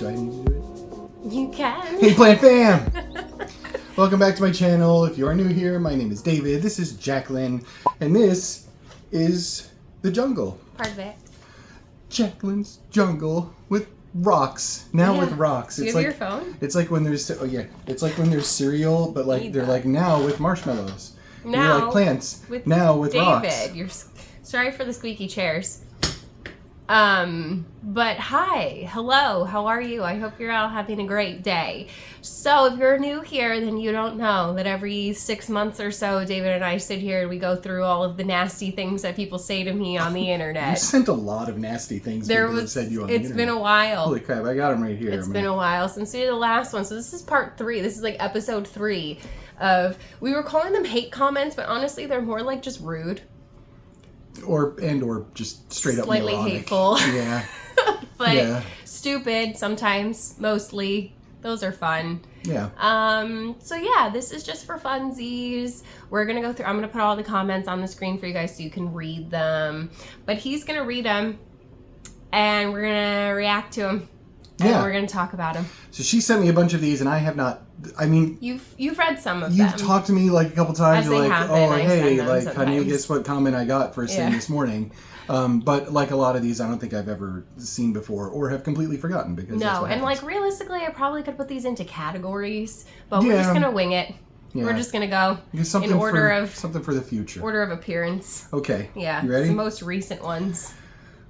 Do I need to do it? You can. Hey, Plant Fam! Welcome back to my channel. If you are new here, my name is David. This is Jacqueline. And this is the jungle. Part of it. Jacqueline's jungle with rocks. Now with rocks. Do you have your phone? It's like when there's it's like when there's cereal, but like they're like now with marshmallows. Now you're like plants. Now with David, rocks. You're sorry for the squeaky chairs. But hi, hello, how are you? I hope you're all having a great day. So if you're new here, then you don't know that every 6 months or so, David and I sit here and we go through all of the nasty things that people say to me on the internet. You sent a lot of nasty things people have said you on the internet. It's been a while. Holy crap, I got them right here. It's been a while since we did the last one. So this is part 3. This is like episode 3 of, we were calling them hate comments, but honestly, they're more like just rude. Or just straight up slightly moronic. Hateful. Yeah. But stupid sometimes, mostly. Those are fun. Yeah. So yeah, this is just for funsies. We're gonna go through, I'm gonna put all the comments on the screen for you guys so you can read them. But he's gonna read them and we're gonna react to them. And we're gonna talk about them. So she sent me a bunch of these and I have not, I mean, you've read some of them. You've talked to me like a couple times. You're like, oh, hey, like, honey, guess what comment I got first thing this morning? But like a lot of these, I don't think I've ever seen before or have completely forgotten because no, and like realistically, I probably could put these into categories, but we're just gonna wing it. Yeah. We're just gonna go in order of something for the future. Order of appearance. Okay. Yeah. You ready? The most recent ones.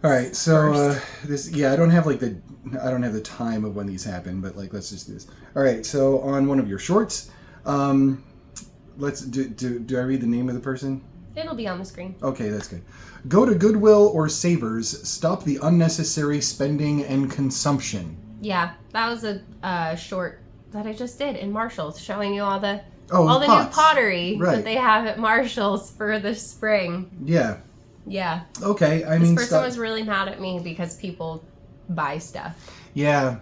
All right. So I don't have the time of when these happen, but like let's just do this. All right. So on one of your shorts, let's do I read the name of the person? It'll be on the screen. Okay, that's good. Go to Goodwill or Savers. Stop the unnecessary spending and consumption. Yeah, that was a short that I just did in Marshall's, showing you all the new pottery that they have at Marshall's for the spring. Yeah. Yeah. Okay, this person was really mad at me because people buy stuff. Yeah.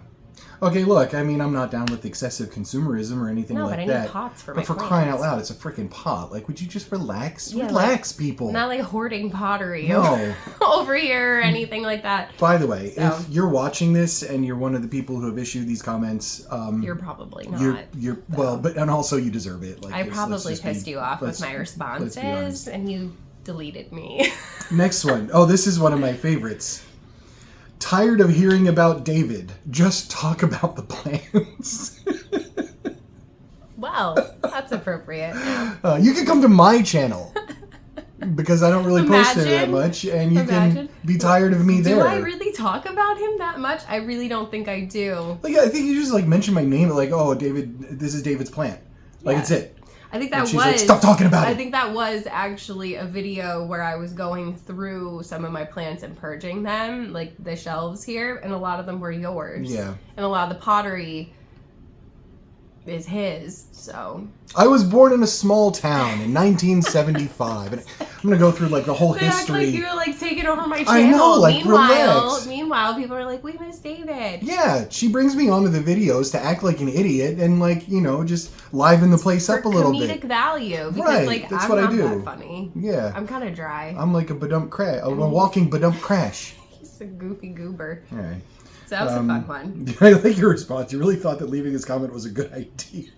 Okay, look, I mean, I'm not down with excessive consumerism or anything like that. No, but I need pots for my plants. Crying out loud, it's a freaking pot. Like, would you just relax? Yeah, relax, people. Not like hoarding pottery over here or anything like that. By the way, if you're watching this and you're one of the people who have issued these comments, you're probably not. Well, but and also you deserve it. Like, I probably pissed you off with my responses, and you deleted me. Next one. Oh, this is one of my favorites. Tired of hearing about David. Just talk about the plants. Well, that's appropriate. You can come to my channel because I don't really post there that much, and you can be tired of me there. Do I really talk about him that much? I really don't think I do. Like, I think you just like mention my name, like, oh, David, this is David's plant. Like, it's it. I think that was. Like, stop talking about it. I think that was actually a video where I was going through some of my plants and purging them, like the shelves here, and a lot of them were yours. Yeah. And a lot of the pottery is his, so. I was born in a small town in 1975, and I'm gonna go through like the whole history. Act like you're like taking over my channel. I know, like relax. Meanwhile, people are like, we miss David. Yeah, she brings me onto the videos to act like an idiot and like, you know, just liven the place up a little bit. Comedic value, because like that's I'm what not I do. That funny. Yeah, I'm kind of dry. I'm like a badump crash, a walking badump crash. He's a goofy goober. All right. So that was a fun one. I like your response. You really thought that leaving this comment was a good idea.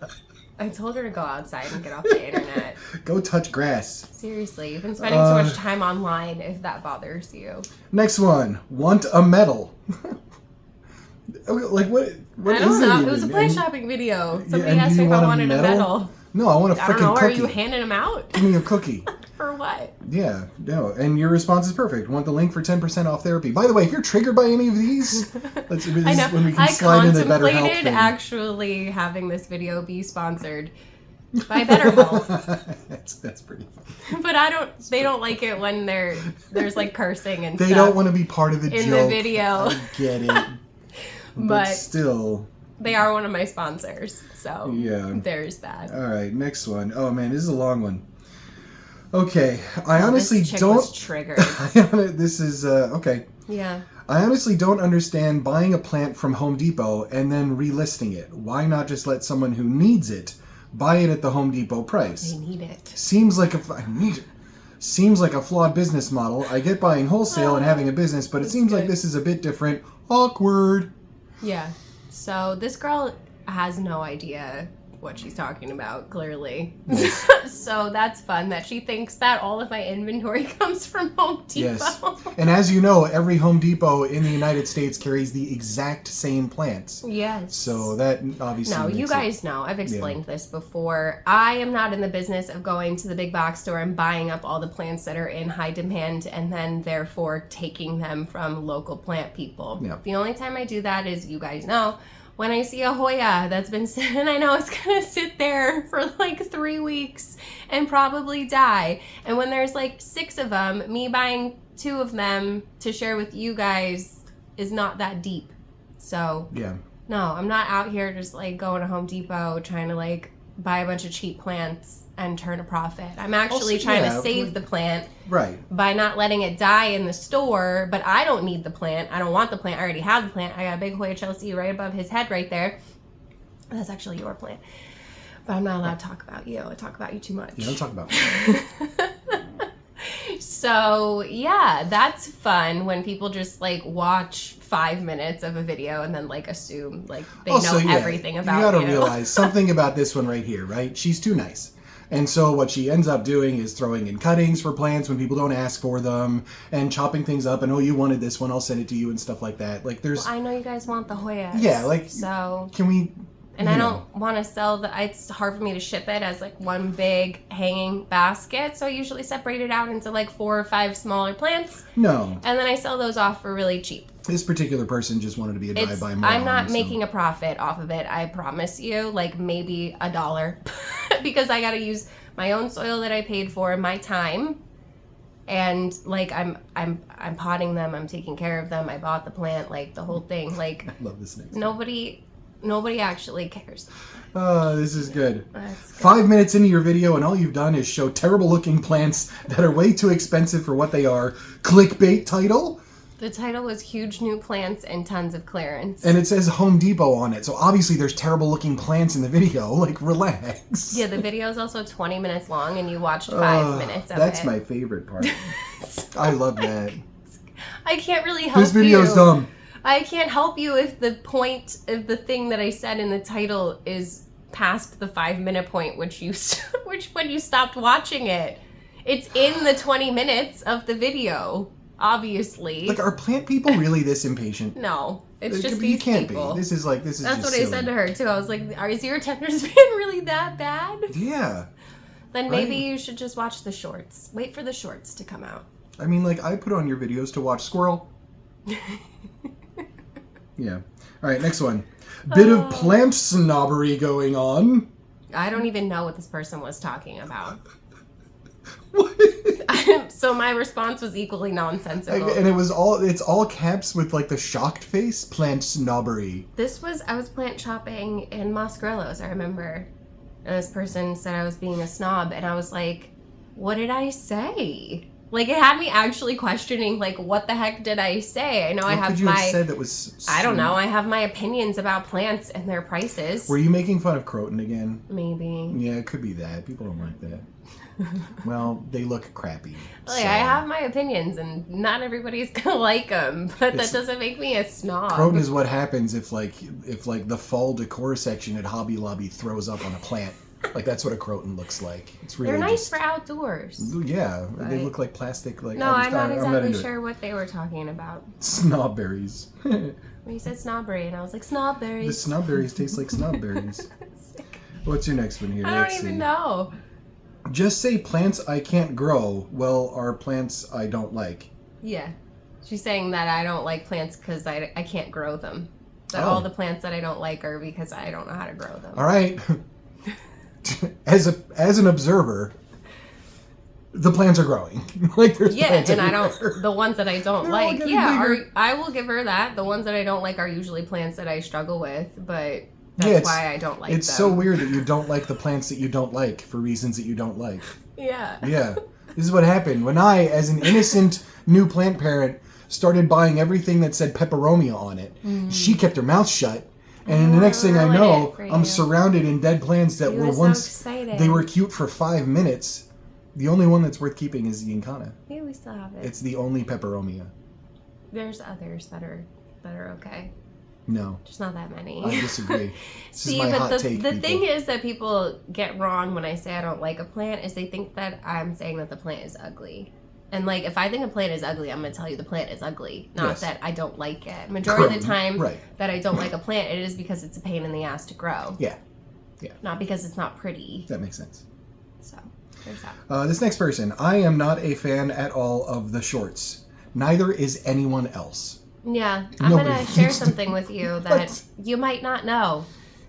I told her to go outside and get off the internet. Go touch grass. Seriously, you've been spending so much time online if that bothers you. Next one. Want a medal. Like, what I don't know. It was a plant shopping video. Somebody asked me if I wanted a medal. No, I want a freaking cookie. Are you handing them out? Give me a cookie. For what? Yeah, no. And your response is perfect. Want the link for 10% off therapy. By the way, if you're triggered by any of these, this is when we can slide into the BetterHelp thing. I contemplated actually having this video be sponsored by BetterHelp. That's pretty funny. But they don't like it when there's like cursing and stuff. They don't want to be part of the joke. In the video. I get it. but still. They are one of my sponsors, so there's that. All right, next one. Oh man, this is a long one. Okay, I honestly don't. Was triggered. This is okay. Yeah. I honestly don't understand buying a plant from Home Depot and then relisting it. Why not just let someone who needs it buy it at the Home Depot price? They need it. Seems like a flawed business model. I get buying wholesale and having a business, but it seems like this is a bit different. Awkward. Yeah. So this girl has no idea what she's talking about, clearly. Yes. So that's fun that she thinks that all of my inventory comes from Home Depot. Yes. And as you know, every Home Depot in the United States carries the exact same plants. Yes. So that obviously No, makes you it- guys know. I've explained this before. I am not in the business of going to the big box store and buying up all the plants that are in high demand and then therefore taking them from local plant people. Yeah. The only time I do that is, you guys know, when I see a Hoya that's been sitting, I know it's gonna sit there for like 3 weeks and probably die. And when there's like 6 of them, me buying 2 of them to share with you guys is not that deep. So Yeah. no, I'm not out here just like going to Home Depot trying to like buy a bunch of cheap plants and turn a profit. I'm actually Also, trying yeah, to save the plant Right. by not letting it die in the store, but I don't need the plant. I don't want the plant. I already have the plant. I got a big Hoya Chelsea right above his head right there. That's actually your plant. But I'm not allowed to talk about you. I talk about you too much. Yeah, don't talk about me. So, yeah, that's fun when people just like watch 5 minutes of a video and then like assume like they know everything about you. You gotta realize something about this one right here, right? She's too nice. And so what she ends up doing is throwing in cuttings for plants when people don't ask for them and chopping things up and, oh, you wanted this one, I'll send it to you and stuff like that. Like there's... Well, I know you guys want the Hoyas. Yeah, like... So... Can we... And I don't want to sell it's hard for me to ship it as like one big hanging basket. So I usually separate it out into like 4 or 5 smaller plants. No. And then I sell those off for really cheap. This particular person just wanted to be a drive-by mom. I'm not making a profit off of it. I promise you, like maybe $1 because I got to use my own soil that I paid for, my time. And like I'm potting them, I'm taking care of them. I bought the plant, like the whole thing. Like I love this next. Nobody actually cares. Oh, this is good. That's good. 5 minutes into your video and all you've done is show terrible looking plants that are way too expensive for what they are. Clickbait title. The title was Huge New Plants and Tons of Clearance. And it says Home Depot on it. So obviously there's terrible looking plants in the video. Like, relax. Yeah, the video is also 20 minutes long and you watched 5 minutes of That's it. my favorite part. I love that. I can't really help you. This video's dumb. I can't help you if the point of the thing that I said in the title is past the 5-minute point, which when you stopped watching it. It's in the 20 minutes of the video, obviously. Like, are plant people really this impatient? No, it's just You these can't people. be. This is That's just what silly. I said to her too. I was like, "Is your attention span really that bad?" Yeah. Then maybe Right. you should just watch the shorts. Wait for the shorts to come out. I mean, like, I put on your videos to watch Squirrel. Yeah. All right, next one. Bit of plant snobbery going on. I don't even know what this person was talking about. What? So my response was equally nonsensical. And it's all caps with like the shocked face. Plant snobbery. I was plant shopping in Mosqueros, I remember. And this person said I was being a snob, and I was like, what did I say? Like, it had me actually questioning, like, what the heck did I say? I know I have could you have said that was I don't know. I have my opinions about plants and their prices. Were you making fun of Croton again? Maybe. Yeah, it could be that. People don't like that. Well, they look crappy. Like, so. I have my opinions, and not everybody's gonna like them, but that doesn't make me a snob. Croton is what happens if the fall decor section at Hobby Lobby throws up on a plant. Like, that's what a Croton looks like. It's really They're nice for outdoors. Yeah, But... they look like plastic. Like, No, I'm not exactly into sure what they were talking about. Snobberries. When you said snobberry, and I was like, snobberries. The snobberries taste like snobberries. What's your next one here? I don't even know. Just say plants I can't grow. Well, are plants I don't like. Yeah. She's saying that I don't like plants because I can't grow them. That Oh. all the plants that I don't like are because I don't know how to grow them. All right. As an observer, the plants are growing. Like, there's plants and everywhere. the ones that I don't They're all like, getting bigger. I will give her that. The ones that I don't like are usually plants that I struggle with, but that's Yeah, why I don't like It's them. so weird that you don't like the plants that you don't like for reasons that you don't like. Yeah. Yeah. This is what happened. When I, as an innocent new plant parent, started buying everything that said peperomia on it, she kept her mouth shut. And the next thing I know, I'm surrounded in dead plants that You were were so once... excited. They were cute for 5 minutes. The only one that's worth keeping is the Incana. Yeah, we still have it. It's the only peperomia. There's others that are okay. No. Just not that many. I disagree. This See, is my but hot the take, the people. thing is that people get wrong when I say I don't like a plant is they think that I'm saying that the plant is ugly. And like, if I think a plant is ugly, I'm going to tell you the plant is ugly, not Yes. that I don't like it. Majority of the time Right. that I don't like a plant, it is because it's a pain in the ass to grow. Yeah. Not because it's not pretty. That makes sense. So, there's that. This next person, I am not a fan at all of the shorts. Neither is anyone else. Yeah, I'm Nobody going to share thinks something with you that you might not know.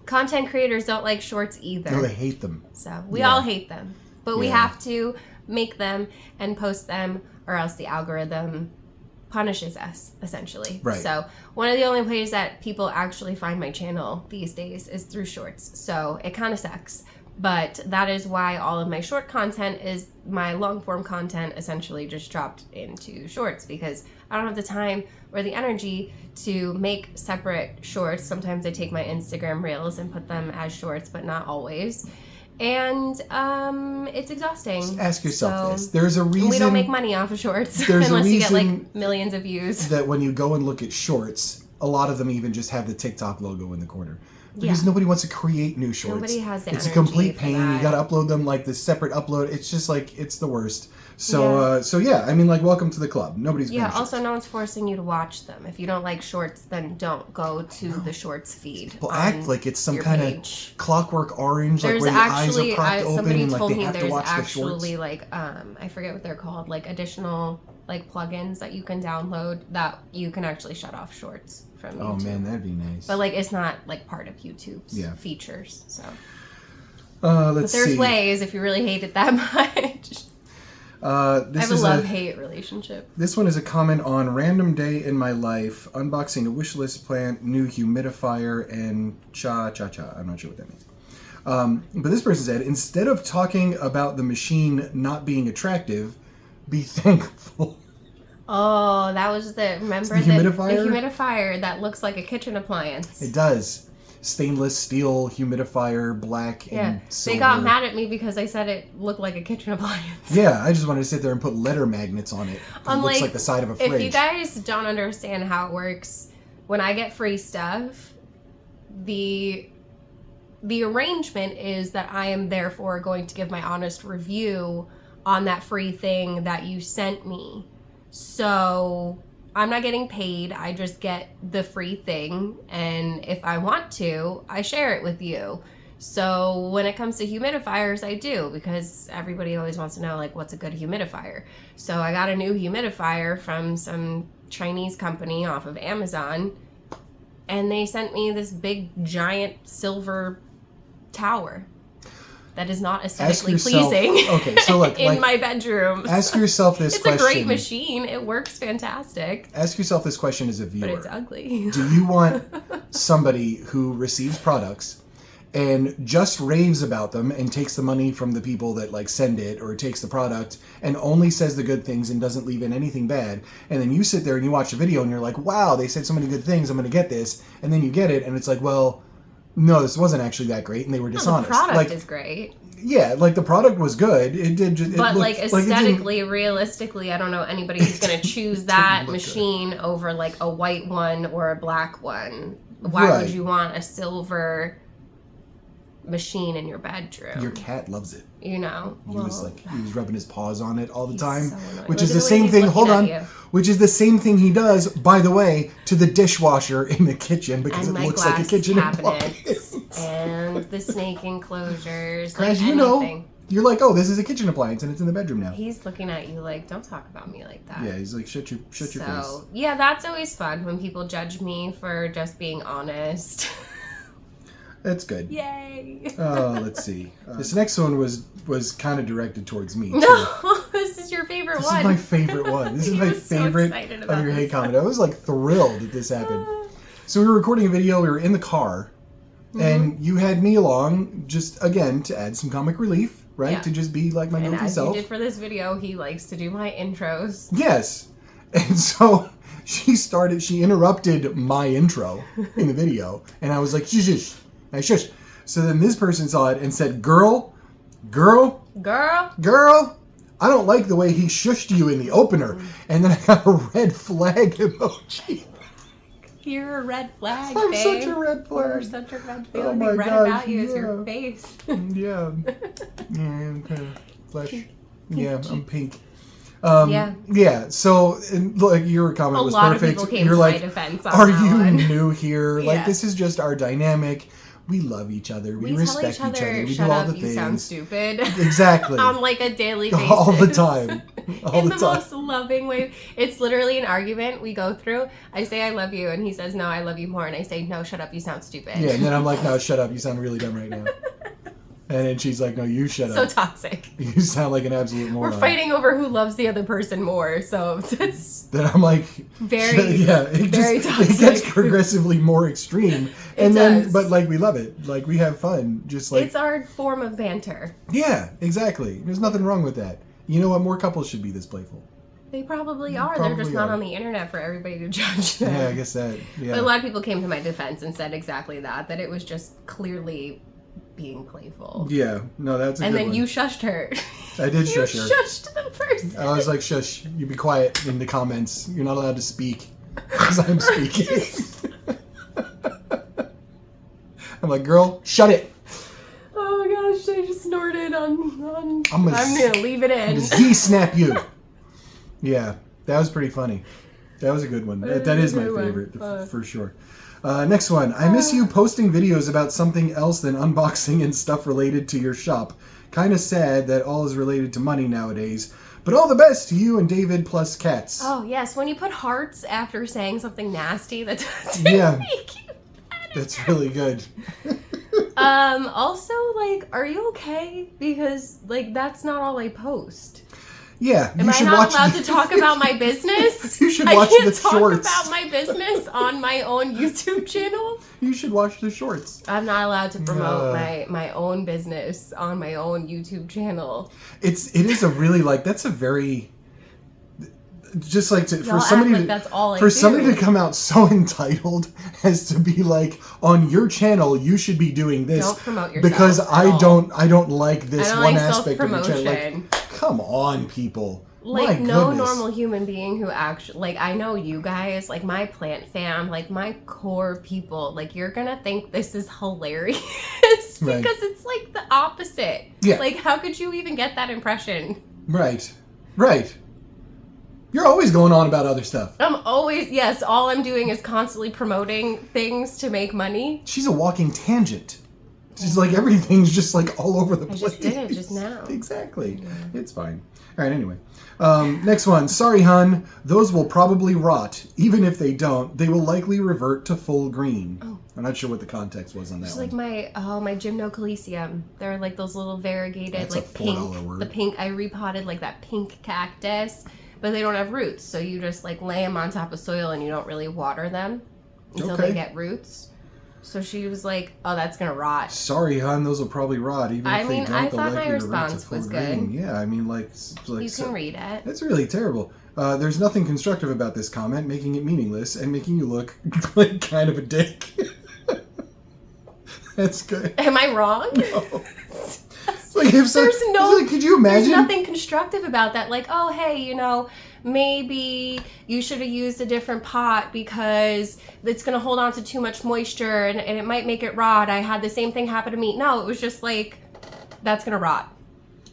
Content creators don't like shorts either. No, they hate them. So, we all hate them. But we Yeah. have to make them and post them, or else the algorithm punishes us, essentially. Right. So one of the only ways that people actually find my channel these days is through shorts. So it kind of sucks. But that is why all of my short content is my long form content essentially just dropped into shorts, because I don't have the time or the energy to make separate shorts. Sometimes I take my Instagram reels and put them as shorts, but not always. And it's exhausting. Ask yourself So, this. There's a reason. we don't make money off of shorts There's a unless you get reason like millions of views. that when you go and look at shorts, a lot of them even just have the TikTok logo in the corner. Because Yeah. nobody wants to create new shorts. Nobody has the It's a energy complete for pain. that. You got to upload them like the separate upload. It's just like, it's the worst. So, yeah, I mean, like, welcome to the club. Nobody's Yeah, paying also shorts. no one's forcing you to watch them. If you don't like shorts, then don't go to the shorts feed. People on act like it's some your kind page. of clockwork orange, There's like where the eyes actually, are propped open somebody and like told they me have to there's watch the shorts. actually like, I forget what they're called, like additional like plugins that you can download that you can actually shut off shorts from YouTube. Oh man, that'd be nice. But like it's not like part of YouTube's Yeah. features. So Let's but there's see. ways if you really hate it that much. This I have a is love-hate relationship. This one is a comment on random day in my life, unboxing a wish list plant, new humidifier, and cha-cha-cha. I'm not sure what that means. But this person said, instead of talking about the machine not being attractive, be thankful. Oh, that was remember The humidifier? the humidifier that looks like a kitchen appliance. It does. Stainless steel humidifier, black and silver. They got mad at me because I said it looked like a kitchen appliance. Yeah, I just wanted to sit there and put letter magnets on it. It looks like the side of a fridge. If you guys don't understand how it works, when I get free stuff, the arrangement is that I am therefore going to give my honest review on that free thing that you sent me. So I'm not getting paid. I just get the free thing. And if I want to, I share it with you. So when it comes to humidifiers, I do, because everybody always wants to know, like, what's a good humidifier? So I got a new humidifier from some Chinese company off of Amazon, and they sent me this big, giant silver tower that is not aesthetically pleasing Okay, so look, in my bedroom. Ask yourself this It's question. a great machine. It works fantastic. Ask yourself this question as a viewer. But it's ugly. Do you want somebody who receives products and just raves about them and takes the money from the people that like send it, or takes the product and only says the good things and doesn't leave in anything bad, and then you sit there and you watch the video and you're like, wow, they said so many good things, I'm going to get this, and then you get it and it's like, well, no, this wasn't actually that great, and they were dishonest. The product like, is great. Yeah, like the product was good. It did just, But it like looked, like, it didn't- aesthetically, realistically, I don't know anybody who's going to choose that machine over like a white one or a black one. Why Right. would you want a silver machine in your bedroom? Your cat loves it. You know, He was rubbing his paws on it all the He's time, so annoying. which Look is at the the way same he's thing. looking Hold at on, you. which is the same thing he does, by the way, to the dishwasher in the kitchen because and it my looks like a glass kitchen cabinets appliance. and the snake enclosures. Guys, like you know, anything. you're like, oh, this is a kitchen appliance and it's in the bedroom now. He's looking at you like, don't talk about me like that. Yeah, he's like, shut your face. Yeah, that's always fun when people judge me for just being honest. That's good. Yay! Let's see. This next one was kind of directed towards me. Too. No, this is your favorite This one. is my favorite one. This is He my was so favorite excited of about your hate this. comment. I was like thrilled that this happened. So we were recording a video. We were in the car, and you had me along just again to add some comic relief, right? Yeah. To just be like my And goofy as self. you did for this video, he likes to do my intros. Yes. And so she interrupted my intro in the video, and I was like, shush, shush. And I shush. So then this person saw it and said, girl, Girl, I don't like the way he shushed you in the opener. And then I got a red flag emoji. You're a red flag, I'm babe. such a red flag. You're such a red flag. Oh The my only red gosh, about you is yeah. your face. Yeah. Yeah, I'm kind of flesh. Yeah, I'm pink. Yeah. So, and, like, your comment was lot perfect. of people came You're to like, my defense on are that you one. new here? Like, Yeah. this is just our dynamic. We love each other. We respect tell each other, We shut do all up, the you things. sound stupid. Exactly. On like a daily basis. All the time. All In the the time. most loving way. It's literally an argument we go through. I say I love you, and he says, no, I love you more. And I say, no, shut up, you sound stupid. Yeah, and then I'm like, no, shut up. You sound really dumb right now. And then she's like, no, you shut So up. toxic. You sound like an absolute moron. We're fighting over who loves the other person more. So it's Then I'm like, very, yeah, it very just toxic. it gets progressively more extreme. And It then, does. but like we love it. Like we have fun. Just like it's our form of banter. yeah, exactly. There's nothing wrong with that. You know what? More couples should be this playful. They probably are. They're just not on the internet for everybody to judge them. Yeah, I guess that. Yeah. But a lot of people came to my defense and said exactly that it was just clearly being playful. Yeah, no, that's a And good then one. you shushed her. I did You shush her. shushed the person. I was like, shush, you be quiet in the comments. You're not allowed to speak because I'm speaking. I'm like, girl, shut it. Oh my gosh, I just snorted on I'm gonna leave it I'm in. gonna Z-snap you. Yeah, that was pretty funny. That was a good one. That is my Good one. favorite, for sure. Next one. I miss you posting videos about something else than unboxing and stuff related to your shop. Kind of sad that all is related to money nowadays. But all the best to you and David plus cats. Oh yes, when you put hearts after saying something nasty, that doesn't Yeah. make you better. That's really good. Also, like, are you okay? Because, like, that's not all I post. Yeah, Am you I should not watch allowed to talk about my business? You should I watch can't the talk shorts. about my business on my own YouTube channel. You should watch the shorts. I'm not allowed to promote my own business on my own YouTube channel. It is a really like that's a very just like to, Y'all for somebody act like to, that's all I for do. somebody to come out so entitled as to be like on your channel you should be doing this Don't promote yourself because at all. I don't like this I don't one like aspect of your channel. self-promotion. Like, come on, people. Like, My no goodness. normal human being who actually, like, I know you guys, like, my plant fam, like, my core people, like, you're gonna think this is hilarious Right. because it's, like, the opposite. Yeah. Like, how could you even get that impression? Right. You're always going on about other stuff. I'm always, yes, all I'm doing is constantly promoting things to make money. She's a walking tangent. She's like everything's just like all over the I place. just did it just now. Exactly. It's fine. All right, anyway. Next one. Sorry, hun. Those will probably rot. Even if they don't, they will likely revert to full green. Oh. I'm not sure what the context was on that It's one. like my gymnocalycium. They're like those little variegated, That's a like pink. $4 word. The pink. I repotted like that pink cactus, but they don't have roots. So you just like lay them on top of soil and you don't really water them until Okay. they get roots. So she was like, "Oh, that's gonna rot." Sorry, hun. Those will probably rot. Even I if mean, they don't, I they'll thought my likely revert to response full was green. good. Yeah, I mean, like You can read it. That's really terrible. There's nothing constructive about this comment, making it meaningless and making you look like kind of a dick. That's good. Am I wrong? No. Like if so, There's no- like, could you imagine? There's nothing constructive about that. Like, oh, hey, you know, maybe you should have used a different pot because it's going to hold on to too much moisture and it might make it rot. I had the same thing happen to me. No, it was just like, that's going to rot.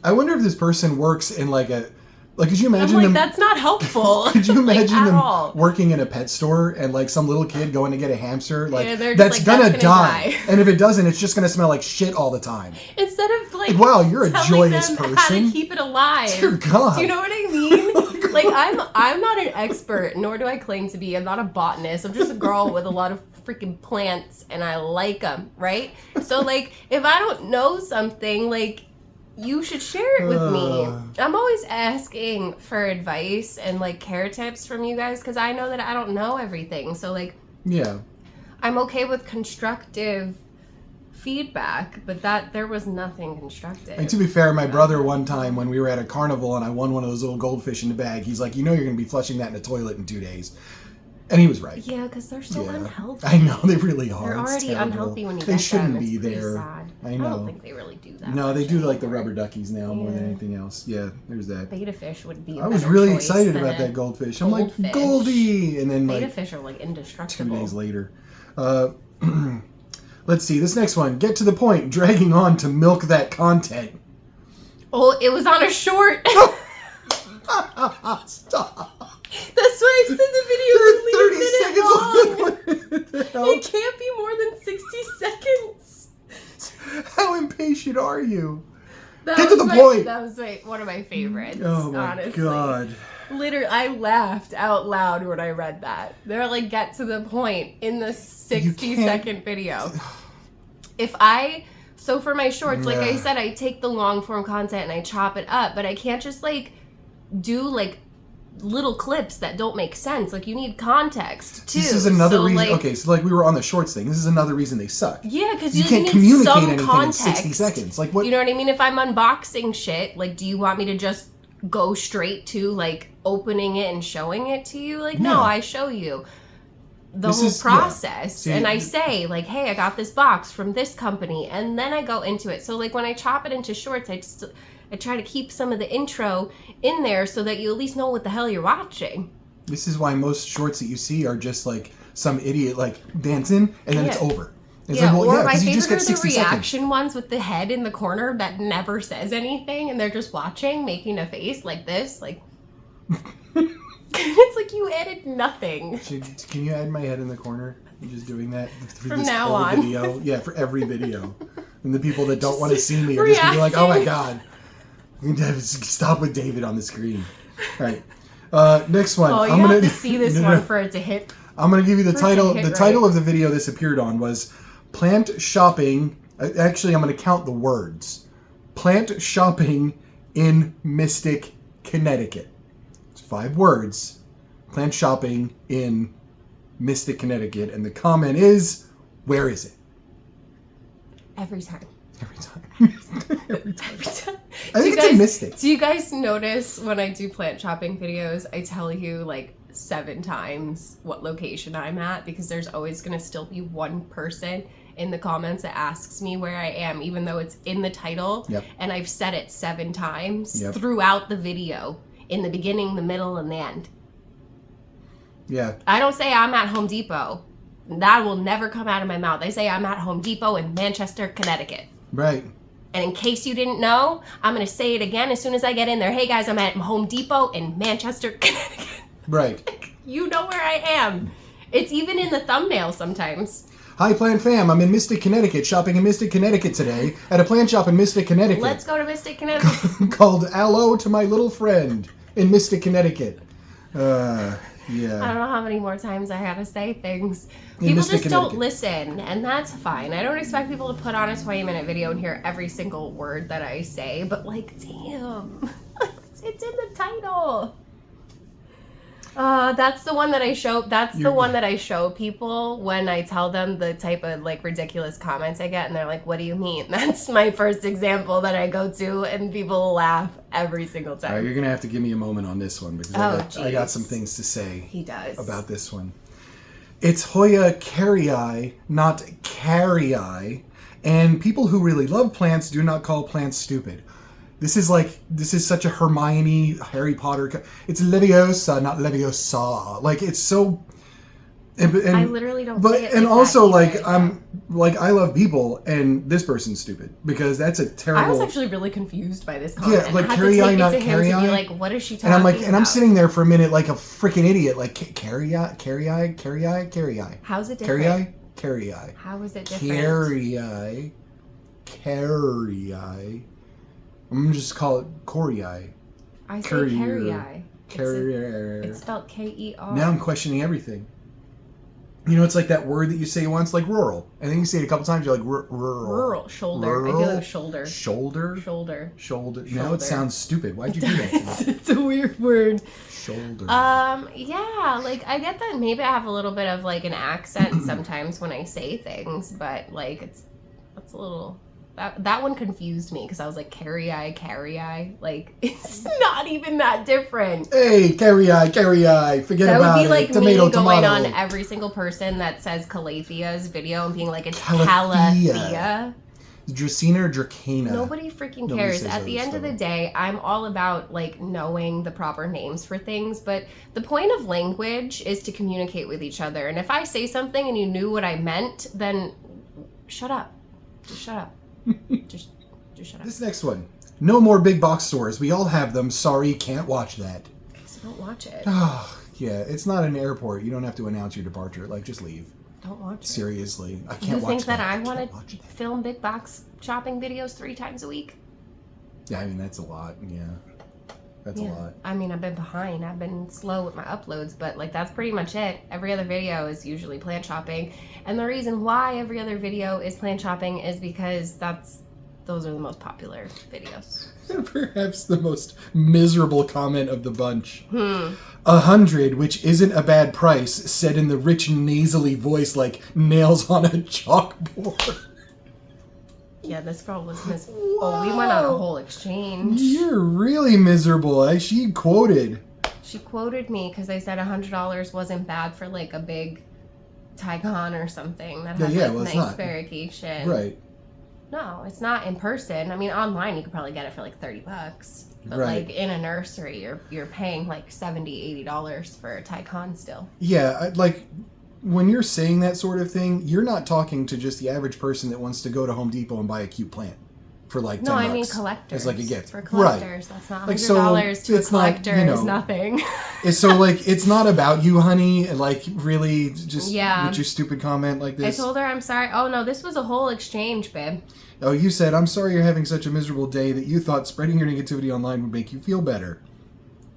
I wonder if this person works in like a, like, could you I'm imagine like, them? that's not helpful. Could you Like, imagine at them all. working in a pet store and like some little kid going to get a hamster? Like, Yeah, they're just that's like, gonna "That's gonna die. die." And if it doesn't, it's just gonna smell like shit all the time. Instead of like, Wow, you're a telling joyous them how person. to keep it alive. Dear God. Do you know what I mean? Like, I'm not an expert, nor do I claim to be. I'm not a botanist. I'm just a girl with a lot of freaking plants, and I like them, right? So, like, if I don't know something, like, you should share it with me. I'm always asking for advice and, like, care tips from you guys, because I know that I don't know everything. So, like, Yeah. I'm okay with constructive feedback, but that there was nothing constructive. And to be fair, my brother one time when we were at a carnival and I won one of those little goldfish in the bag, he's like, you know you're going to be flushing that in the toilet in 2 days. And he was right. Yeah, because they're so unhealthy. I know, they really are. They're already unhealthy when you They get shouldn't them. be It's pretty there. sad. I know. I don't think they really do that. No, they much do like the anymore. rubber duckies now more than anything else. Yeah, there's that. Beta fish would be. I was really excited about that goldfish. I'm like, goldfish. Goldie! And then Beta like fish are like indestructible. 2 days later. Let's see, this next one. Get to the point, dragging on to milk that content. Oh, it was on a short. Stop. That's why I said the video is only a minute long. long. It can't be more than 60 seconds. How impatient are you? That Get to was the point. That was one of my favorites. Oh my honestly. god. Literally, I laughed out loud when I read that. They're like, get to the point in the 60-second video. So for my shorts, like I said, I take the long form content and I chop it up, but I can't just like do like little clips that don't make sense. Like you need context too. This is another reason. Like, okay, so like we were on the shorts thing. This is another reason they suck. Yeah, because you can't need communicate some anything context. in 60 seconds. Like what? You know what I mean? If I'm unboxing shit, like, do you want me to just go straight to like opening it and showing it to you? Like, no, I show you the whole process. See, and I say like, hey, I got this box from this company, and then I go into it. So like when I chop it into shorts, I try to keep some of the intro in there so that you at least know what the hell you're watching. This is why most shorts that you see are just like some idiot like dancing and then it's over. It's like, well, or yeah, my because you favorite just get are the 60 reaction seconds. ones with the head in the corner that never says anything, and they're just watching, making a face like this, like. It's like you added nothing. Can you add my head in the corner? You're just doing that for From this now whole on. video. Yeah, for every video. And the people that don't want to see me are just gonna be like, oh my god. Stop with David on the screen. All right. Next one. Oh, you have to see this one for it to hit. I'm going to give you the title. The title of the video this appeared on was Plant Shopping. Actually, I'm going to count the words. Plant Shopping in Mystic, Connecticut. It's 5 words. Plant Shopping in Mystic, Connecticut. And the comment is, where is it? Every time. Every time. Every time. I think it's in Mystic. Do you guys notice when I do plant shopping videos, I tell you like 7 times what location I'm at, because there's always going to still be one person in the comments that asks me where I am, even though it's in the title. Yep. And I've said it 7 times throughout the video, in the beginning, the middle, and the end. Yeah. I don't say I'm at Home Depot. That will never come out of my mouth. I say I'm at Home Depot in Manchester, Connecticut. Right. And in case you didn't know, I'm going to say it again as soon as I get in there. Hey guys, I'm at Home Depot in Manchester, Connecticut. Right. You know where I am. It's even in the thumbnail sometimes. Hi, Plant Fam. I'm in Mystic, Connecticut, shopping in Mystic, Connecticcut today at a plant shop in Mystic, Connecticut. Let's go to Mystic, Connecticut. Called Allo to My Little Friend in Mystic, Connecticut. Yeah. I don't know how many more times I have to say things. People just don't listen, and that's fine. I don't expect people to put on a 20-minute video and hear every single word that I say, but like, damn. It's in the title. That's the one that I show. That's the one that I show people when I tell them the type of like ridiculous comments I get, and they're like, "What do you mean?" That's my first example that I go to, and people laugh every single time. All right, you're gonna have to give me a moment on this one because I got some things to say. He does about this one. It's Hoya carrii, not carrii, and people who really love plants do not call plants stupid. This is such a Hermione, Harry Potter. It's Leviosa, not Leviosa. Like, it's so. And I literally don't. Say it and like also, that either, I'm like, I love people, and this person's stupid because that's a terrible. I was actually really confused by this comment. Yeah, like carrii, not carrii. carrii. Like, what is she talking and I'm like, about? and I'm sitting there for a minute like a freaking idiot. Like, carrii. How's it different? Carrii. How is it different? Carrii. I'm gonna just call it Corii. I say carrii. Carrier. It's spelled K-E-R. Now I'm questioning everything. You know, it's like that word that you say once, like rural, and then you say it a couple times. You're like rural. Rural. Shoulder. Rural. I do like shoulder. Shoulder. Shoulder. Shoulder. Now it sounds stupid. Why'd you do that to me? It's a weird word. Shoulder. Yeah, like I get that maybe I have a little bit of like an accent sometimes when I say things, but like it's a little That one confused me because I was like, carry-eye. Like, it's not even that different. Hey, carry-eye. Forget that about would be it. like Tomato, me going tomato. on every single person that says Calathia's video and being like, it's Calathea. Calathea. Dracena or Dracana? Nobody freaking Nobody cares. says At the those end of the stuff. day, I'm all about like knowing the proper names for things, but the point of language is to communicate with each other. And if I say something and you knew what I meant, then shut up. Just shut up. just shut up. This next one. No more big box stores. We all have them. Sorry, can't watch that. So don't watch it. Oh, yeah. It's not an airport. You don't have to announce your departure. Like, just leave. Don't watch it. Seriously. I You can't watch think that I can't want watch to that. film big box shopping videos 3 times a week? Yeah, I mean, that's a lot. Yeah. That's a Yeah. lot. I mean, I've been behind. I've been slow with my uploads, but like that's pretty much it. Every other video is usually plant shopping. And the reason why every other video is plant shopping is because those are the most popular videos. Perhaps the most miserable comment of the bunch. 100, which isn't a bad price, said in the rich nasally voice like nails on a chalkboard. Yeah, this girl was Oh, we went on a whole exchange. You're really miserable. She quoted. She quoted me because I said $100 wasn't bad for like a big Tycon or something that had Yeah, like well, it's nice not. variegation. Right. No, it's not in person. I mean, online you could probably get it for like $30. But Right. like in a nursery, you're paying like $70, $80 for a Tycon still. Yeah, like when you're saying that sort of thing, you're not talking to just the average person that wants to go to Home Depot and buy a cute plant for like $10. No, I mean collectors. It's like a gift. For collectors, that's not $100 Like, so to a it's not, collector you know, is nothing. It's so like it's not about you, honey. And like really, just Yeah. with your stupid comment like I this. told her I'm sorry. Oh no, this was a whole exchange, babe. Oh, you said I'm sorry you're having such a miserable day that you thought spreading your negativity online would make you feel better.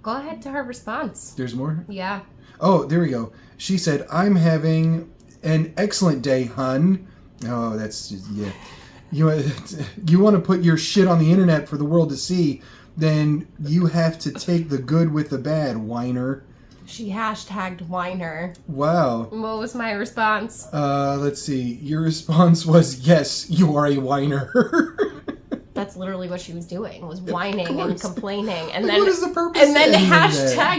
Go ahead to her response. There's more. Yeah. Oh, there we go. She said, "I'm having an excellent day, hun." Oh, that's just, yeah. You want to put your shit on the internet for the world to see, then you have to take the good with the bad, whiner. She hashtagged whiner. Wow. What was my response? Let's see. Your response was, yes, you are a whiner. That's literally what she was doing, was whining and course. complaining. And Like, then what is the purpose and then of any of that?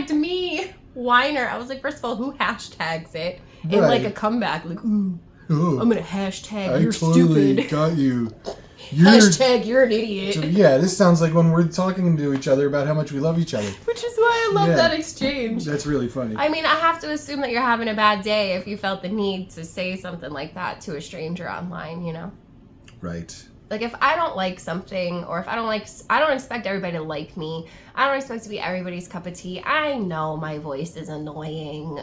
hashtagged me whiner. I was like, first of all, who hashtags it? In like a comeback, like, ooh, Oh, I'm gonna hashtag I you're totally stupid. got you. You're, Hashtag you're an idiot. yeah, this sounds like when we're talking to each other about how much we love each other. Which is why I love Yeah. that exchange. That's really funny. I mean, I have to assume that you're having a bad day if you felt the need to say something like that to a stranger online, you know? Right. Like, if I don't like something, or if I don't expect everybody to like me. I don't expect to be everybody's cup of tea. I know my voice is annoying.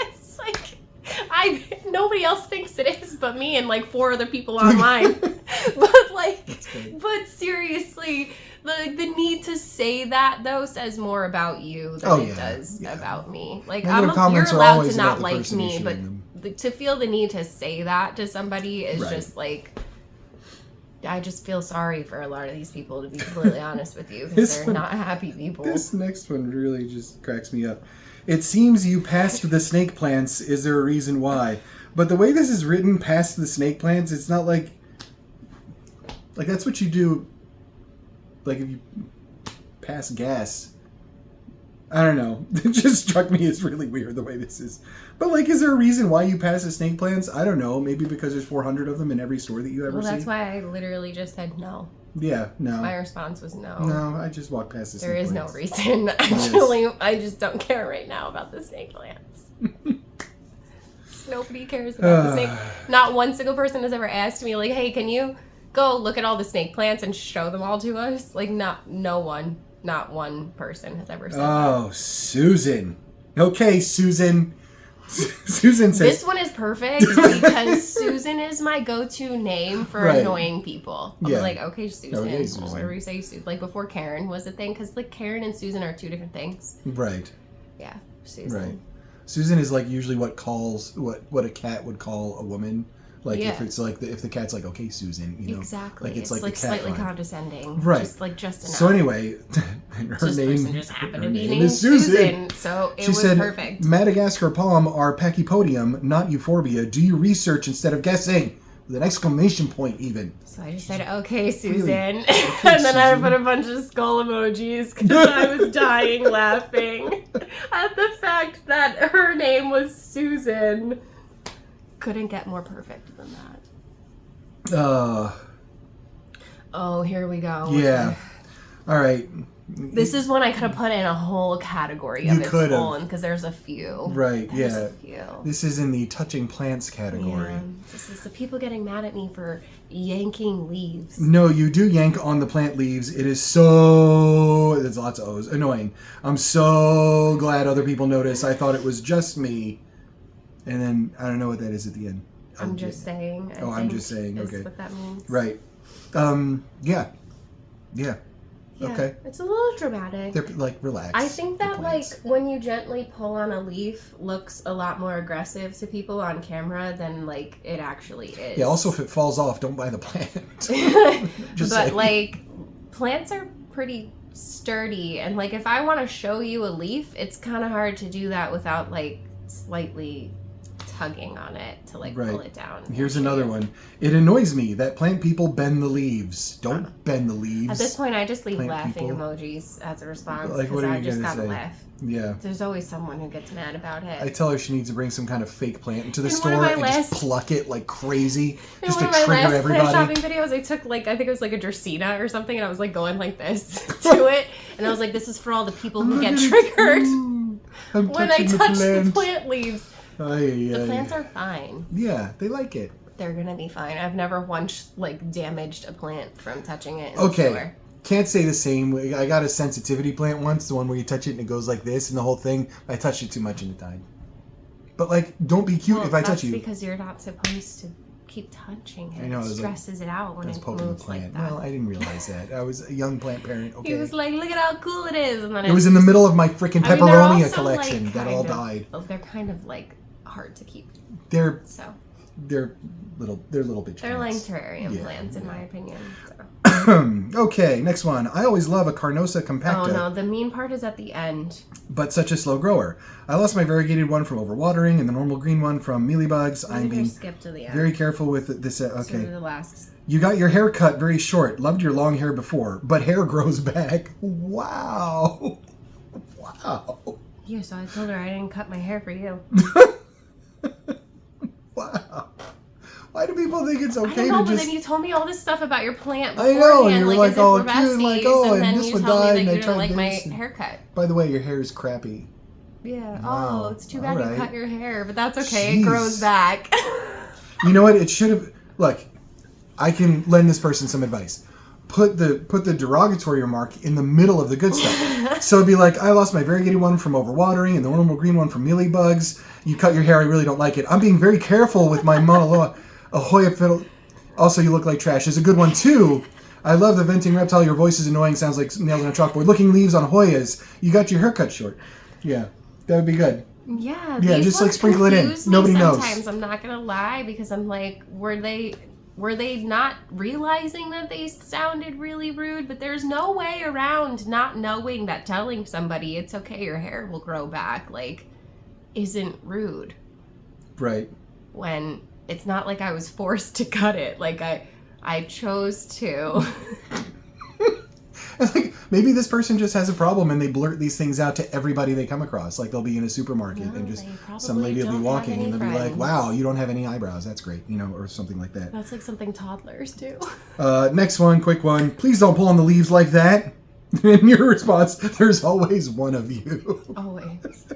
It's like, nobody else thinks it is but me and like 4 other people online. But like, but seriously, the need to say that though says more about you than it does about me. Like, Negative you're comments are allowed always to about not the like person me, issuing but them. to feel the need to say that to somebody is Right. just like, I just feel sorry for a lot of these people, to be completely honest with you, because they're not happy people. This next one really just cracks me up. It seems you passed the snake plants. Is there a reason why? But the way this is written, past the snake plants, it's not like that's what you do. Like if you pass gas. I don't know. It just struck me as really weird the way this is. But like, is there a reason why you pass the snake plants? I don't know. Maybe because there's 400 of them in every store that you ever Well, see. that's why I literally just said no. Yeah, no. My response was no. No, I just walked past the snake There is no plants. reason. Actually, I just don't care right now about the snake plants. Nobody cares about the snake. Not one single person has ever asked me, like, hey, can you go look at all the snake plants and show them all to us? Like, not one person has ever said that. Oh, Susan. Okay, Susan. Susan says... This one is perfect because Susan is my go-to name for Right. annoying people. I'll be like, okay, Susan. Okay, Susan. Whatever you say, Susan. Like, before Karen was a thing, because, like, Karen and Susan are 2 different things. Right. Yeah, Susan. Right. Susan is like usually what a cat would call a woman. Like if it's like if the cat's like, okay, Susan, you know, Exactly. like it's like like the cat slightly line. condescending. Right. Just enough. So anyway, and her This name person just happened to her be name named is Susan. Susan. So it She was said, perfect. Madagascar palm are pachypodium, not euphorbia. Do your research instead of guessing. with an exclamation point even. So I just said, okay, Susan. Really? Okay, and then I put a bunch of skull emojis because I was dying laughing at the fact that her name was Susan. Couldn't get more perfect than that. Oh, here we go. Yeah. All right. This is one I could have put in a whole category of its own because there's a few. Right, there's yeah. A few. This is in the touching plants category. Yeah. This is the people getting mad at me for yanking leaves. No, you do yank on the plant leaves. It is so... There's lots of O's. Annoying. I'm so glad other people notice. I thought it was just me. And then, I don't know what that is at the end. I'm just saying. I'm just saying. Okay. That's what that means. Right. Yeah. Yeah. Yeah, okay. It's a little dramatic. They're like, relax. I think that like when you gently pull on a leaf looks a lot more aggressive to people on camera than like it actually is. Yeah, also if it falls off, don't buy the plant. But saying. Like plants are pretty sturdy and like if I want to show you a leaf, it's kind of hard to do that without like slightly tugging on it to like pull it down. Here's another one. It annoys me that plant people bend the leaves. Don't bend the leaves. At this point, I just leave plant laughing people. emojis as a response Like, because I just gonna gotta say? laugh. Yeah. There's always someone who gets mad about it. I tell her she needs to bring some kind of fake plant into the In one store of my and last- just pluck it like crazy, In just one to of my trigger last everybody. plant shopping videos, I took like I think it was like a Dracaena or something, and I was like going like this to it, and I was like, "This is for all the people who get triggered when I touch the plant leaves." The plants are fine. Yeah, they like it. They're gonna be fine. I've never once like damaged a plant from touching it. Okay. Can't say the same. I got a sensitivity plant once, the one where you touch it and it goes like this and the whole thing. I touched it too much and it died. But like, don't be cute if I touch you. That's because you're not supposed to keep touching it. I know, it stresses it out when it moves like that. Well, I didn't realize that. I was a young plant parent. Okay. He was like, "Look at how cool it is," and then it was in the middle of my freaking pepperonia collection like, that all died. They're kind of like hard to keep. They're little bitch. They're like plants. terrarium plants, in my opinion. So. Okay, next one. I always love a Carnosa compacta. Oh no, the mean part is at the end. But such a slow grower. I lost my variegated one from overwatering and the normal green one from mealybugs. I'm being skip to the end. very careful with this. Okay. So the last. You got your hair cut very short. Loved your long hair before, but hair grows back. Wow. Wow. Yeah, so I told her I didn't cut my hair for you. Wow. Why do people think it's okay I don't know, to but just... then you told me all this stuff about your plant I know, and beforehand, you're like like all as if cute, we're and like, besties, oh, and then and this you one told died, me and that I you didn't tried like my this. haircut. By the way, your hair is crappy. Yeah. Wow. Oh, it's too bad All you right. cut your hair, but that's okay. Jeez. It grows back. You know what? It should have... Look, I can lend this person some advice. Put the derogatory remark in the middle of the good stuff. So it'd be like, I lost my variegated one from overwatering and the normal green one from mealybugs. You cut your hair, I really don't like it. I'm being very careful with my Mauna Loa fiddle. Also, you look like trash is a good one too. I love the venting reptile. Your voice is annoying. Sounds like nails on a chalkboard. Looking leaves on Hoyas. You got your hair cut short. Yeah, that would be good. Yeah, Yeah, these just like ones sprinkle it in. confuse me Nobody knows. Sometimes I'm not gonna lie because I'm like, were they not realizing that they sounded really rude? But there's no way around not knowing that telling somebody it's okay, your hair will grow back, like, isn't rude. Right. When it's not like I was forced to cut it. Like I chose to. Like, maybe this person just has a problem and they blurt these things out to everybody they come across. Like they'll be in a supermarket and just some lady will be walking and they'll be like, wow, you don't have any eyebrows. That's great. You know, or something like that. That's like something toddlers do. Next one, quick one. Please don't pull on the leaves like that. In your response, there's always one of you. Always.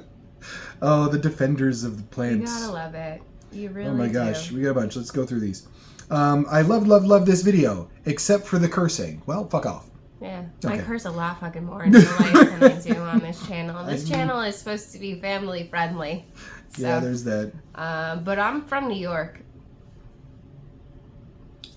Oh, the defenders of the plants. You gotta love it. You really do. Oh my gosh, we got a bunch. Let's go through these. I love this video, except for the cursing. Well, fuck off. Yeah, Okay. I curse a lot fucking more in real life than I do on this channel. This channel is supposed to be family friendly. So, Yeah, there's that. but I'm from New York.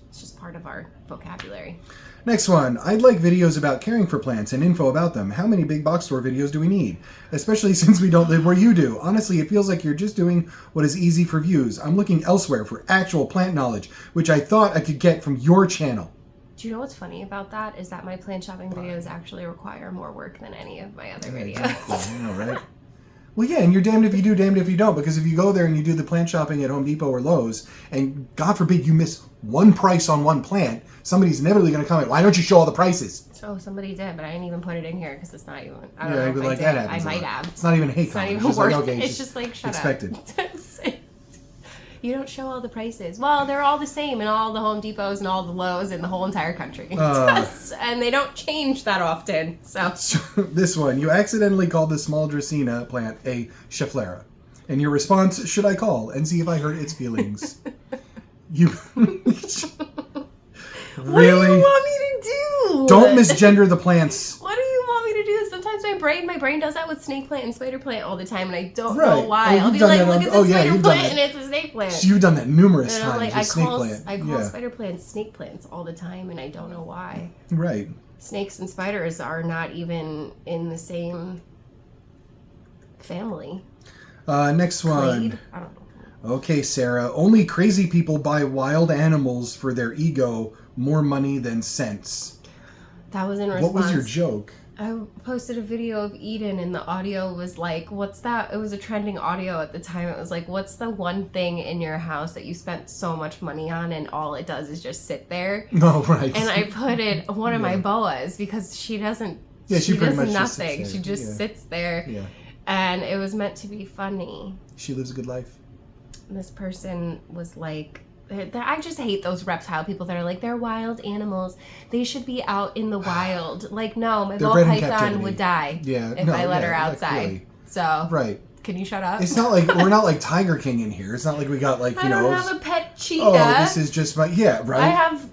It's just part of our vocabulary. Next one. I'd like videos about caring for plants and info about them. How many big box store videos do we need? Especially since we don't live where you do. Honestly, it feels like you're just doing what is easy for views. I'm looking elsewhere for actual plant knowledge, which I thought I could get from your channel. Do you know what's funny about that? Is that my plant shopping videos actually require more work than any of my other videos. Exactly. I know, right? Well, yeah, and you're damned if you do, damned if you don't. Because if you go there and you do the plant shopping at Home Depot or Lowe's, and God forbid you miss one price on one plant, somebody's inevitably going to comment, why don't you show all the prices? Oh, somebody did, but I didn't even put it in here because it's not even. I don't Yeah, know if but I like did. that happens. I a might lot. have. It's not even a hate It's not comment. even It's worth just like, okay, it's just like, shut expected. up. You don't show all the prices. Well, they're all the same in all the Home Depots and all the Lowe's in the whole entire country. And they don't change that often. So this one, you accidentally called the small Dracaena plant a Schefflera. And your response, should I call and see if I hurt its feelings? You really? What do you want me to do? Don't misgender the plants. What do you want me to do? Sometimes my brain does that with snake plant and spider plant all the time, and I don't Right. know why. Oh, I'll be you've like, done that look on- at the oh, yeah, spider you've done plant, that. and it's a snake plant. So you've done that numerous And I'm times like, with snake plant. I call Yeah. spider plants snake plants all the time, and I don't know why. Right. Snakes and spiders are not even in the same family. Next one. Clade? I don't know. Okay, Sarah. Only crazy people buy wild animals for their ego. More money than sense. That was in response. What was your joke? I posted a video of Eden and the audio was like, what's that? It was a trending audio at the time. It was like, what's the one thing in your house that you spent so much money on and all it does is just sit there? No, right. And I put it one of my boas because she doesn't, Yeah, she pretty does much just nothing. sits She there. just Yeah. sits there. Yeah. And it was meant to be funny. She lives a good life. This person was like, I just hate those reptile people that are like, they're wild animals. They should be out in the wild. Like, no, my They're ball bred in python captivity. would die Yeah. if no, I let her yeah, outside. really. So, Right. can you shut up? It's not like we're not like Tiger King in here. It's not like we got like I don't have a pet cheetah. Oh, this is just my right. I have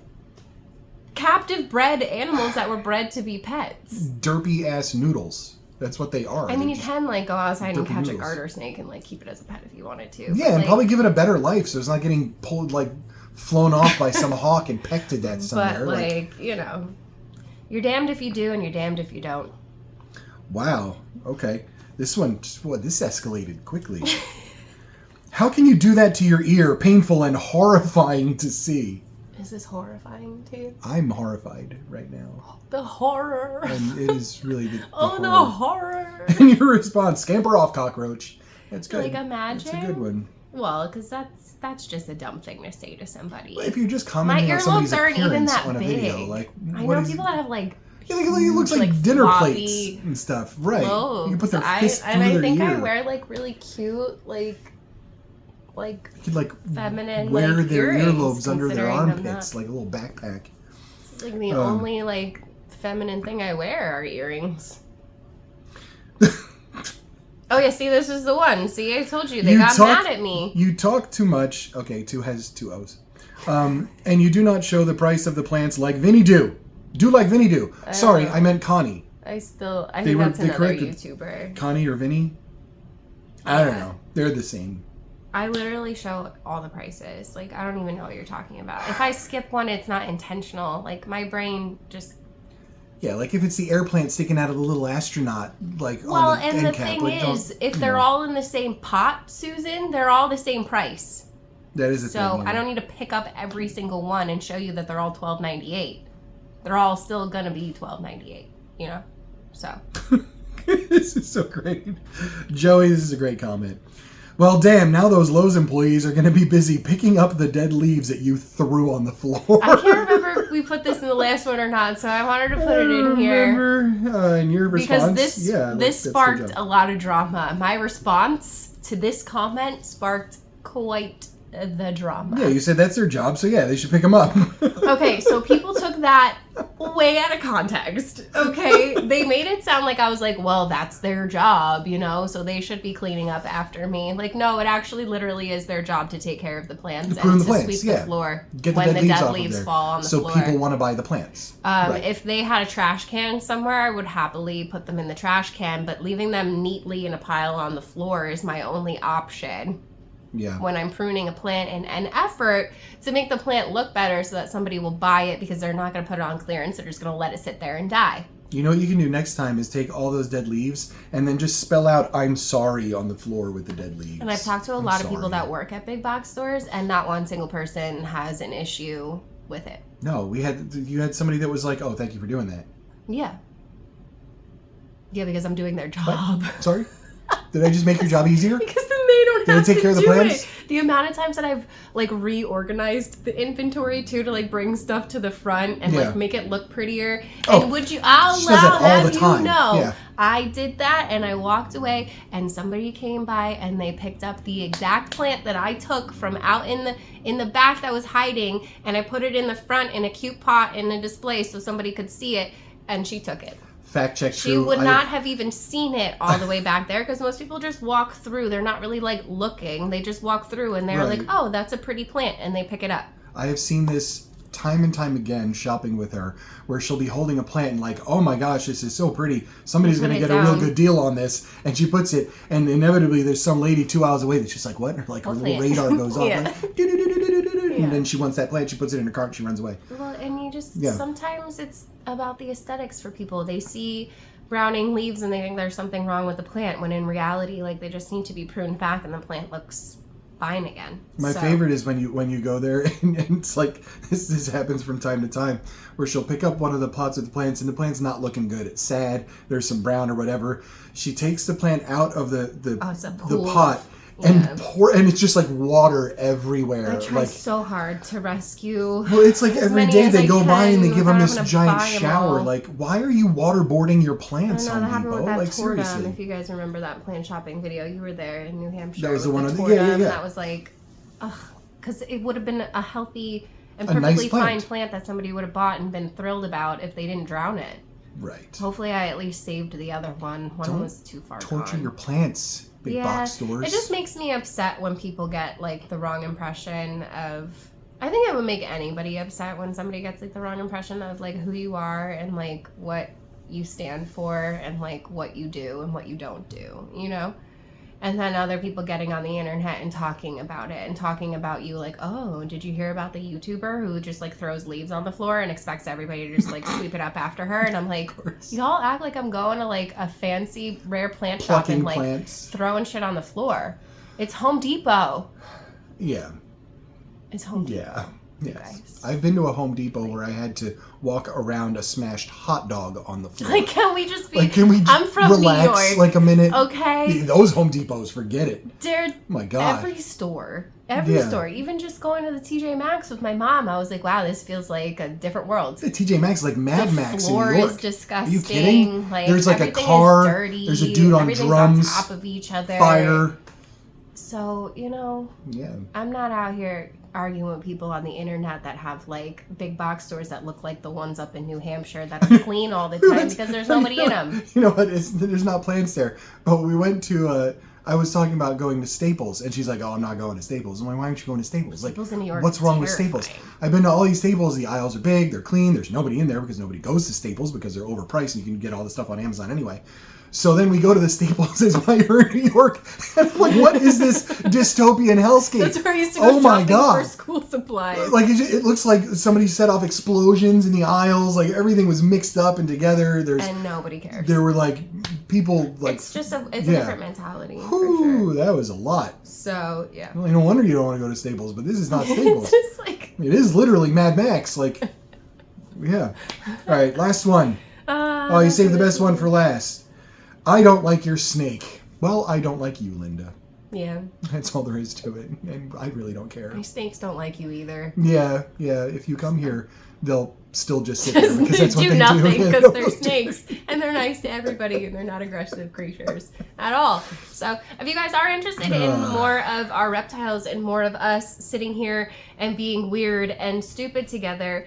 captive bred animals that were bred to be pets. Derpy ass noodles. That's what they are. I mean, They're you just can like go outside and derpy catch a noodles. garter snake and like keep it as a pet if you wanted to. Yeah, but, and like, probably give it a better life, so it's not getting pulled like flown off by some hawk and pecked to death somewhere. But like, you know, you're damned if you do and you're damned if you don't. Wow. Okay. This one, this escalated quickly. How can you do that to your ear? Painful and horrifying to see. Is this horrifying to you? I'm horrified right now. The horror. And it is really the horror. And your response, scamper off, cockroach. That's good. Like, imagine. That's a good one. Well, because that's just a dumb thing to say to somebody. If you're just My commenting on somebody's earlobes aren't even appearance that on a big. video, like I what know is- people that have like Yeah, it looks like, like, dinner floppy plates and stuff. Right. You can put their lobes. fist through And I their think ear. I wear like really cute like You could like feminine wear like, their earrings, earlobes under their considering I'm armpits, not- like a little backpack. It's like the only like feminine thing I wear are earrings. Oh yeah, see, this is the one. See, I told you they got mad at me. You talk too much. Okay, two has two O's. And you do not show the price of the plants like Vinny do. Do like Vinny do. Sorry, I meant Connie. I think that's another YouTuber. Connie or Vinny? I don't know. They're the same. I literally show all the prices. Like, I don't even know what you're talking about. If I skip one, it's not intentional. Like, my brain just... Yeah, like if it's the air plant sticking out of the little astronaut, like Well, on the and end the cap. thing like, is, if they're all in the same pot, Susan, they're all the same price. that is a So thing. I don't need to pick up every single one and show you that they're all $12.98. They're all still gonna be $12.98. You know, so. This is so great. Joey, this is a great comment. Well, damn, now those Lowe's employees are going to be busy picking up the dead leaves that you threw on the floor. I can't remember if we put this in the last one or not, so I wanted to put it in here. Remember, in your response? Because this that's the sparked job. a lot of drama. My response to this comment sparked quite the drama. Yeah, you said that's their job, so yeah, they should pick them up. Okay, so people took that way out of context. Okay, they made it sound like I was like, well, that's their job, you know, so they should be cleaning up after me. Like, no, it actually literally is their job to take care of the plants and to sweep the floor Get the when the dead off leaves of there, fall on the so floor. people want to buy the plants. Right. If they had a trash can somewhere, I would happily put them in the trash can, but leaving them neatly in a pile on the floor is my only option. Yeah. When I'm pruning a plant in an effort to make the plant look better so that somebody will buy it because they're not going to put it on clearance. They're just going to let it sit there and die. You know what you can do next time is take all those dead leaves and then just spell out "I'm sorry" on the floor with the dead leaves. And I've talked to a lot of people that work at big box stores, and not one single person has an issue with it. No, you had somebody that was like, "Oh, thank you for doing that." Yeah. Yeah, because I'm doing their job. Sorry? Did I just make your job easier? Because then they don't Did I have take to care of the do plants? it. The amount of times that I've like reorganized the inventory too to like bring stuff to the front and like make it look prettier. Oh, And would you? I'll she does that all have the time. you know, Yeah. I did that and I walked away and somebody came by and they picked up the exact plant that I took from out in the back that was hiding, and I put it in the front in a cute pot in a display so somebody could see it, and she took it. Fact check She true. would not have even seen it all the way back there, because most people just walk through. They're not really like looking. They just walk through and they're like, oh, that's a pretty plant, and they pick it up. I have seen this time and time again shopping with her, where she'll be holding a plant and like, oh my gosh, this is so pretty. Somebody's going to get a real good deal on this. And she puts it, and inevitably there's some lady 2 hours away that's just like, what? And her, like her little radar goes off. Like, and then she wants that plant, she puts it in her cart, and she runs away. Well, and you just, sometimes it's about the aesthetics for people. They see browning leaves and they think there's something wrong with the plant, when in reality, like, they just need to be pruned back and the plant looks fine again. My favorite is when you go there and it's like this happens from time to time, where she'll pick up one of the pots with the plants and the plant's not looking good. It's sad. There's some brown or whatever. She takes the plant out of the pot and and it's just like water everywhere. I try so hard to rescue. Well, it's like every day they go by and they give them this giant shower. Like, why are you waterboarding your plants? I know, that happened with that like, Tortum. seriously. If you guys remember that plant shopping video, you were there in New Hampshire. That was the one with on the the Tortum. That was like, because it would have been a healthy and perfectly fine plant that somebody would have bought and been thrilled about if they didn't drown it. Right. Hopefully, I at least saved the other one. One was too far torture gone. Your plants. Big box stores. It just makes me upset when people get like the wrong impression of. I think it would make anybody upset when somebody gets like the wrong impression of like who you are and like what you stand for and like what you do and what you don't do, you know? And then other people getting on the internet and talking about it and talking about you like, oh, did you hear about the YouTuber who just like throws leaves on the floor and expects everybody to just like sweep it up after her? And I'm like, y'all act like I'm going to like a fancy rare plant shop and like throwing shit on the floor. It's Home Depot. Yeah. It's Home Depot. Yeah. Yes. I've been to a Home Depot where I had to walk around a smashed hot dog on the floor. Like, can we just be... Like, can we I'm from relax New York. like a minute? Okay. Those Home Depots, forget it. They're... Oh my God. Every store. Even just going to the TJ Maxx with my mom, I was like, wow, this feels like a different world. The TJ Maxx is like Mad Max in New York. The floor is disgusting. Are you kidding? Like, there's like a car. Dirty. There's a dude on drums. On top of each other. Fire. So, you know, I'm not out here arguing with people on the internet that have like big box stores that look like the ones up in New Hampshire that are clean all the time because there's nobody in them. You know what? There's not plants there. But we went to, I was talking about going to Staples, and she's like, oh, I'm not going to Staples. I'm like, why aren't you going to Staples? Like, Staples in New York, what's wrong with Staples? I've been to all these Staples. The aisles are big. They're clean. There's nobody in there because nobody goes to Staples because they're overpriced and you can get all the stuff on Amazon anyway. So then we go to the Staples as while you're in New York. And I'm like, what is this dystopian hellscape? That's where I used to go shopping for school supplies. Like, it looks like somebody set off explosions in the aisles. Like, everything was mixed up and together. And nobody cares. There were, like, people, like... It's just a different mentality, Ooh, for sure. That was a lot. So, yeah. Well, no wonder you don't want to go to Staples, but this is not Staples. It's just like... It is literally Mad Max. Like, yeah. All right, last one. You saved the best one for last. I don't like your snake. Well, I don't like you, Linda. Yeah. That's all there is to it, and I really don't care. My snakes don't like you either. Yeah. If you come here, they'll still just sit there because that's what they do. Nothing because they're snakes, and they're nice to everybody, and they're not aggressive creatures at all. So, if you guys are interested in more of our reptiles and more of us sitting here and being weird and stupid together,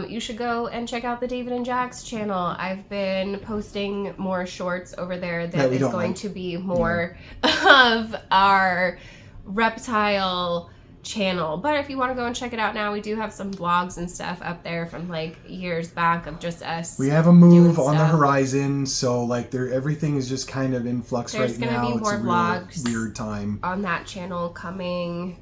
you should go and check out the David and Jack's channel. I've been posting more shorts over there that is going to be more of our reptile channel. But if you want to go and check it out now, we do have some vlogs and stuff up there from like years back of just us. We have a move on the horizon, so like everything is just kind of in flux right now. There's going to be more vlogs weird time on that channel coming.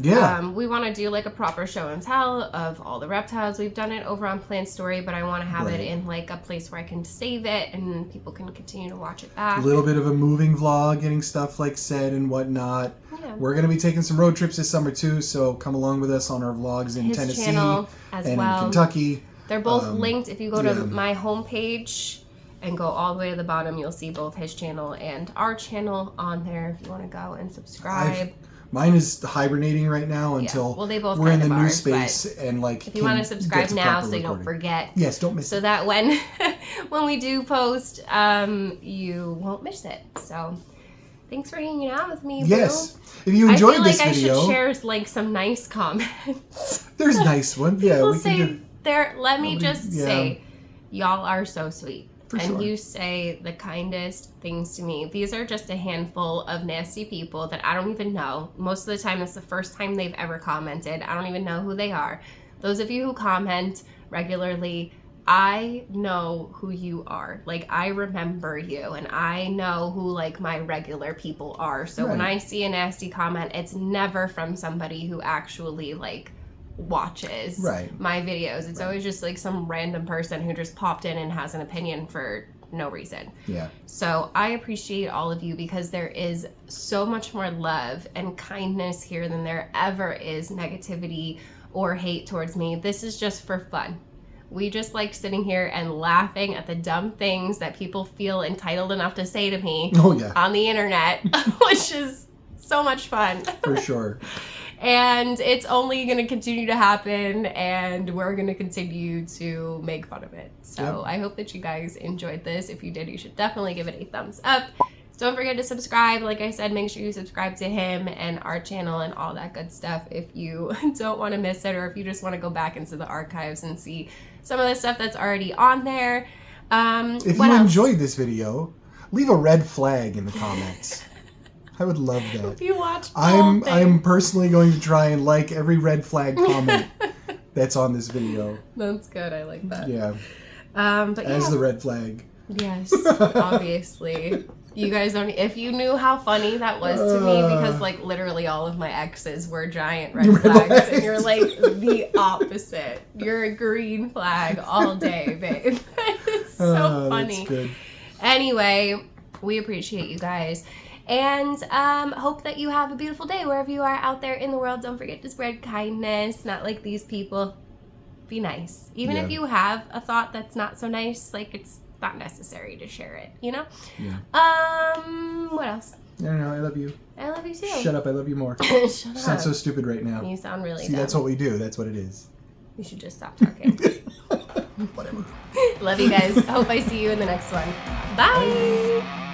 Yeah. We want to do like a proper show and tell of all the reptiles. We've done it over on Plant Story, but I want to have it in like a place where I can save it and people can continue to watch it back. A little bit of a moving vlog, getting stuff like said and whatnot. Yeah. We're going to be taking some road trips this summer too, so come along with us on our vlogs in Tennessee and in Kentucky. They're both linked. If you go to my homepage and go all the way to the bottom. You'll see both his channel and our channel on there if you want to go and subscribe. Mine is hibernating right now until well, they both we're in the kind of new are, space and like. If you want to subscribe now, so you don't forget. Yes, don't miss it. So that when we do post, you won't miss it. So thanks for hanging out with me. Yes, If you enjoyed this video, I feel like I should share like some nice comments. There's nice ones. Yeah, People we say can do. there. Let me just say, y'all are so sweet. For and sure. you say the kindest things to me. These are just a handful of nasty people that I don't even know. Most of the time, it's the first time they've ever commented. I don't even know who they are. Those of you who comment regularly, I know who you are. Like, I remember you, and I know who, like, my regular people are. So when I see a nasty comment, it's never from somebody who actually, like, watches my videos. It's always just like some random person who just popped in and has an opinion for no reason. So I appreciate all of you because there is so much more love and kindness here than there ever is negativity or hate towards me. This is just for fun. We just like sitting here and laughing at the dumb things that people feel entitled enough to say to me on the internet, which is so much fun. For sure. And it's only going to continue to happen, and we're going to continue to make fun of it. So I hope that you guys enjoyed this. If you did, you should definitely give it a thumbs up. Don't forget to subscribe. Like I said, make sure you subscribe to him and our channel and all that good stuff if you don't want to miss it, or if you just want to go back into the archives and see some of the stuff that's already on there. If you enjoyed this video, leave a red flag in the comments. I would love that. If you watched I'm personally going to try and like every red flag comment that's on this video. That's good. I like that. Yeah. But As the red flag. Yes, obviously. You guys don't. If you knew how funny that was to me, because like literally all of my exes were giant red flags, and you're like the opposite. You're a green flag all day, babe. It's so funny. That's good. Anyway, we appreciate you guys. And hope that you have a beautiful day wherever you are out there in the world. Don't forget to spread kindness, not like these people. Be nice. Even if you have a thought that's not so nice, like it's not necessary to share it, you know? What else? I don't know. I love you. I love you too. Shut up. I love you more. Shut up. You sound so stupid right now. You sound really dumb. That's what we do. That's what it is. You should just stop talking. Whatever. Love you guys. I hope I see you in the next one. Bye.